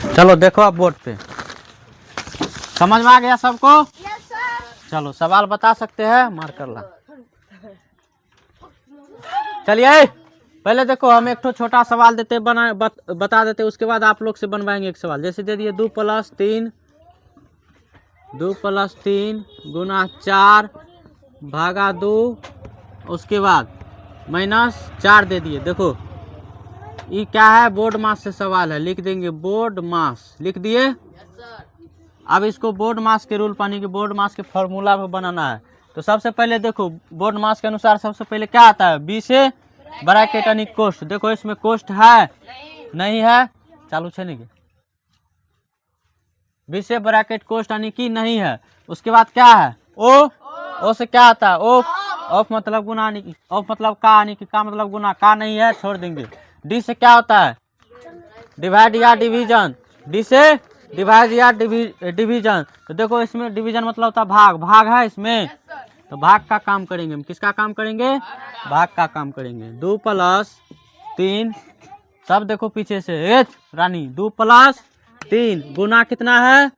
चलो देखो आप बोर्ड पे, समझ में आ गया सबको? चलो सवाल बता सकते हैं, मार कर ला। चलिए पहले देखो, हम एक तो छोटा सवाल देते बता देते, उसके बाद आप लोग से बनवाएंगे एक सवाल। जैसे दे दिए 2 + 3 गुना 4 भागा 2, उसके बाद -4 दे दिए। देखो ये क्या है, बोर्ड मास से सवाल है, लिख देंगे बोर्ड मास, लिख दिए। अब इसको बोर्ड मास के रूल पानी के बोर्ड मास के फॉर्मूला पे बनाना है। तो सबसे पहले देखो बोर्ड मास के अनुसार सबसे पहले क्या आता है, बी से ब्रैकेट यानी कोष्ठ। देखो इसमें कोष्ठ है नहीं है, चालू छे नहीं, बी से ब्रैकेट कोष्ठ यानी कि नहीं है। उसके बाद क्या है, ओ से क्या आता है, ऑफ मतलब गुना, ऑफ मतलब का, यानी कि का मतलब गुना, का नहीं है छोड़ देंगे। डी से क्या होता है, डिवाइड या डिवीजन, डी से डिवाइड या डिवीजन। तो देखो इसमें डिवीजन मतलब होता है भाग, भाग है इसमें, तो भाग का काम करेंगे हम। किसका काम करेंगे, भाग का काम करेंगे। 2 + 3, सब देखो पीछे से, एच रानी, 2 + 3 गुना कितना है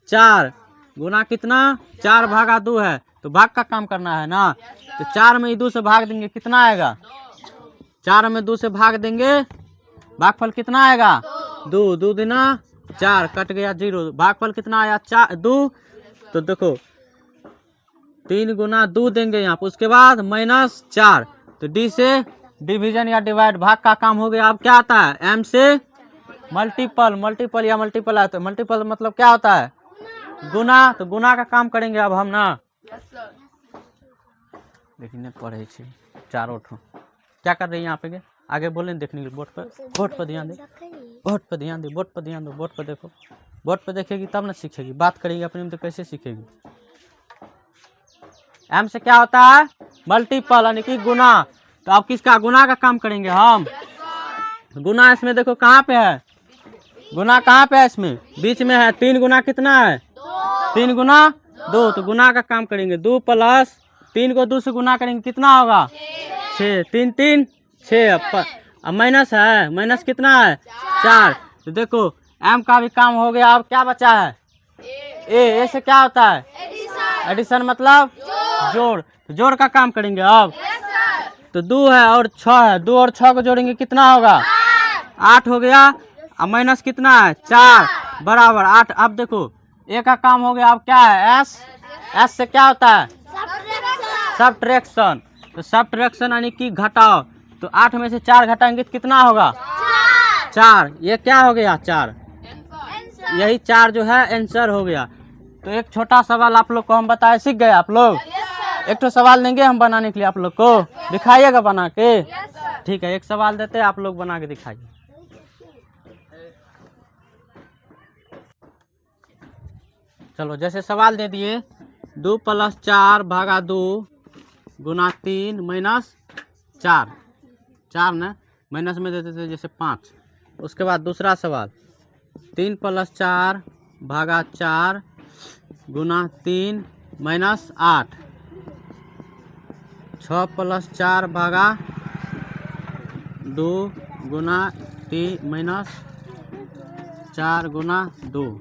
4, गुना कितना 4 भागा 2 है, तो भाग का काम करना है ना। तो 4 में 2 से भाग देंगे, कितना आएगा, 4 में 2 से भाग देंगे, भागफल कितना आएगा 2, 2 दूना 4, कट गया 0, भागफल कितना आया 2। तो देखो 3 गुना 2 देंगे यहाँ पर, उसके बाद -4। तो डी से डिवीजन या डिवाइड, भाग का काम हो गया। अब क्या आता है, एम से मल्टीपल, मल्टीपल या मल्टीपल आता है, मल्टीपल मतलब क्या होता है, गुना। तो गुना का काम करेंगे अब हम ना, देखने पढ़े चारों ठो। क्या कर रहे हैं यहाँ पे, आगे बोले देखने के लिए, बोर्ड पर, बोर्ड पर ध्यान दे, बोर्ड पर ध्यान दे, बोर्ड पर ध्यान दो, बोर्ड पर देखो, बोर्ड पर देखेगी तब ना सीखेगी, बात करेगी अपने में तो कैसे सीखेगी। एम से क्या होता है, मल्टीपल यानी कि गुना। तो अब किसका गुना का काम करेंगे हम, गुना। इसमें देखो कहाँ पे है, गुना कहाँ पे है, इसमें बीच में है। 3 गुना कितना है, 3 गुना 2, तो गुना का काम करेंगे। 2 + 3 को 2 से गुना करेंगे, कितना होगा 6, 3 3 6। अब माइनस है, माइनस कितना है 4। तो देखो एम का भी काम हो गया। अब क्या बचा है, ए से क्या होता है, एडिशन मतलब जोड़, तो जोड़ का काम करेंगे अब। तो 2 है और 6 है, 2 और 6 को जोड़ेंगे कितना होगा 8 हो गया। अब माइनस कितना है 4 बराबर 8। अब देखो ए का काम हो गया। अब क्या है, एस से क्या होता है सब्ट्रैक्शन। तो सब्ट्रैक्शन यानी कि घटाओ। तो 8 में से 4 घटाएंगे तो कितना होगा 4। ये क्या हो गया 4, यही 4 जो है आंसर हो गया। तो एक छोटा सवाल आप लोग को हम बताए, सीख गए आप लोग। एक तो सवाल देंगे हम बनाने के लिए, आप लोग को दिखाइएगा बना के, ठीक है। एक सवाल देते हैं, आप लोग बना के दिखाइए। चलो जैसे सवाल दे दिए 2 + 4 भागा 2 गुना 3 -4, 4 ना माइनस में देते थे जैसे 5। उसके बाद दूसरा सवाल 3 + 4 भागा 4 गुना 3 -8, 6 + 4 भागा 2 गुना 3 -4 गुना 2।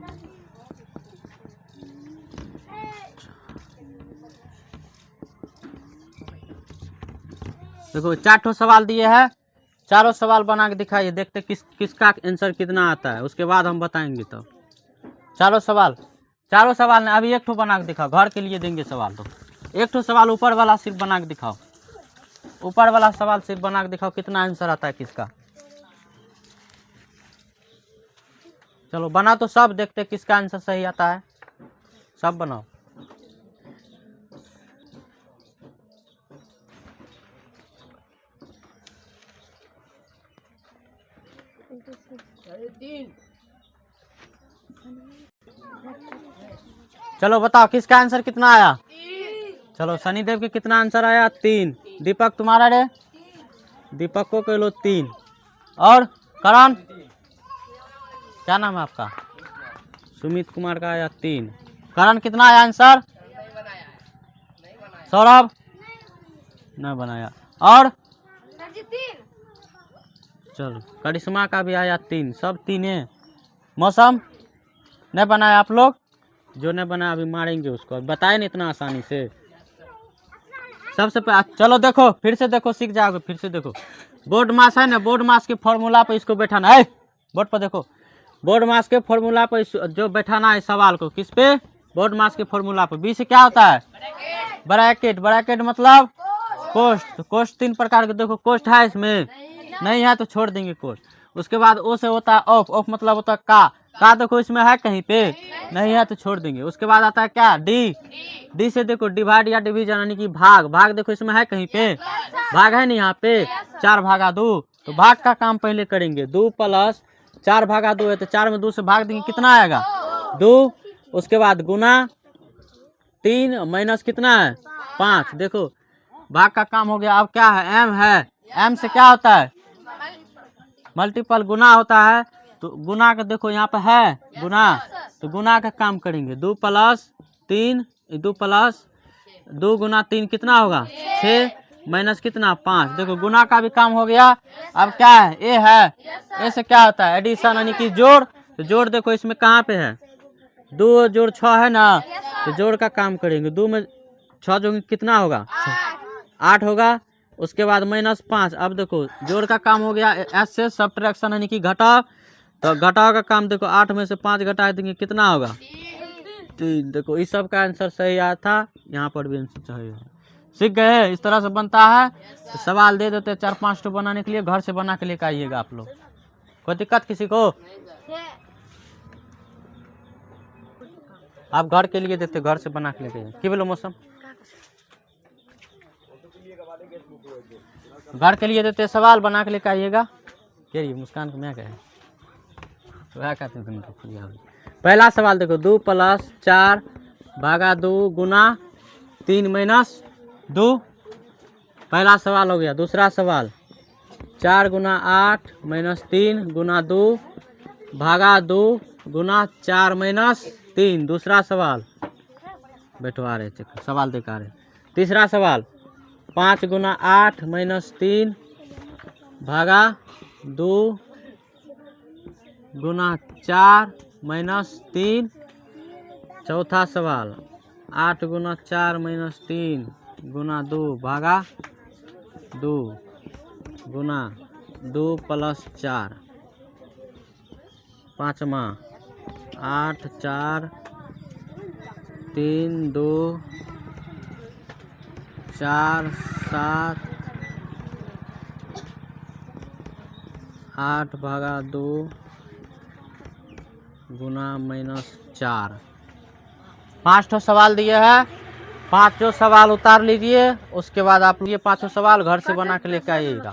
देखो 4 ठो सवाल दिए हैं, चारों सवाल बना के दिखाइए, देखते किसका आंसर कितना आता है, उसके बाद हम बताएंगे। तो चारों सवाल ने अभी एक ठो बना के दिखाओ, घर के लिए देंगे सवाल। तो एक ठो सवाल ऊपर वाला सिर्फ बना के दिखाओ, ऊपर वाला सवाल सिर्फ बना के दिखाओ, कितना आंसर आता है किसका। चलो बना तो सब, देखते किसका आंसर सही आता है, सब बनाओ। चलो बताओ किसका आंसर कितना आया। चलो शनिदेव के कितना आंसर आया 3। दीपक तुम्हारा रे, दीपक को कह लो 3। और करण, क्या नाम है आपका, सुमित कुमार का आया 3। करण कितना आया आंसर, सौरभ नहीं बनाया। और चलो करिश्मा का भी आया 3, सब 3 है। मौसम नहीं बनाए आप लोग? जो नहीं बनाया अभी मारेंगे उसको, बताए नहीं इतना आसानी से। सबसे पहले चलो देखो, फिर से देखो, सीख जाओगे। फिर से देखो, बोर्ड मास है ना, बोर्ड मास के फॉर्मूला पर इसको बैठाना है। बोर्ड पर देखो, बोर्ड मास के फॉर्मूला पर जो बैठाना है सवाल को, किस पे? बोर्ड मास के फॉर्मूला पर। बी से क्या होता है? ब्रैकेट। ब्रैकेट मतलब कोष्ट। तो कोष्ट 3 प्रकार के, देखो कोष्ट है इसमें, नहीं है तो छोड़ देंगे कोष्ट। उसके बाद ओ से होता है ऑफ। ऑफ मतलब होता है का देखो इसमें है कहीं पे, नहीं है तो छोड़ देंगे। उसके बाद आता है क्या? डी। डी से देखो डिवाइड या डिवीजन यानी कि भाग। भाग देखो इसमें है कहीं पे, भाग है नहीं यहाँ पे, 4 भागा 2। तो भाग का काम पहले करेंगे। 2 प्लस 4 भागा 2 है तो 4 में 2 से भाग देंगे, कितना आएगा? 2। उसके बाद गुना 3 माइनस कितना है? 5। देखो भाग का काम हो गया। अब क्या है? एम है। एम से क्या होता है? मल्टीपल गुना होता है। तो गुना का देखो यहाँ पे है गुना, तो गुना का काम करेंगे। 2 प्लस 3, 2 प्लस 2 गुना 3 कितना होगा? 6 माइनस कितना? 5। देखो गुना का भी काम हो गया। अब क्या है? ए है। ए से क्या होता है? एडिशन यानी कि जोड़। तो जोड़ देखो इसमें कहाँ पे है? 2 जोड़ 6 है ना, तो जोड़ का काम करेंगे। 2 में 6 जोड़ कितना होगा? 8 होगा। उसके बाद माइनस 5। अब देखो जोड़ का काम हो गया। एस से सब्ट्रैक्शन यानी कि घटाव। तो घटाव का काम देखो, 8 में से 5 घटा देंगे, कितना होगा? 3। देखो इस सब का आंसर सही आया था, यहाँ पर भी आंसर सही है। सीख गए? इस तरह से बनता है। तो सवाल दे देते 4-5 तो बनाने के लिए, घर से बना के लेकर आइएगा आप लोग। कोई दिक्कत किसी को? आप घर के लिए देते, घर से बना के लेके आइए। कि बोलो मौसम? घर के लिए देते, सवाल बना के लेकर आइएगा। ये मुस्कान को मैं कहे पहला सवाल देखो, 2 प्लस 4 भागा 2 गुना 3 माइनस 2। पहला सवाल हो गया। दूसरा सवाल 4 गुना 8 माइनस 3 गुना 2 भागा 2 गुना 4 माइनस 3। दूसरा सवाल बैठवा रहे सवाल देखा रहे। तीसरा सवाल 5 गुना 8 माइनस 3 भागा 2 गुना 4 माइनस 3। चौथा सवाल 8 गुना 4 माइनस 3 गुना 2 भागा 2 गुना 2 प्लस 4। पाँचवा 8 4 3 2 4 7 8 भागा 2 गुना माइनस 4। 5 सवाल दिए हैं। 5 सवाल उतार लीजिए। उसके बाद आप ये 5 सवाल घर से बना के लेके आइएगा।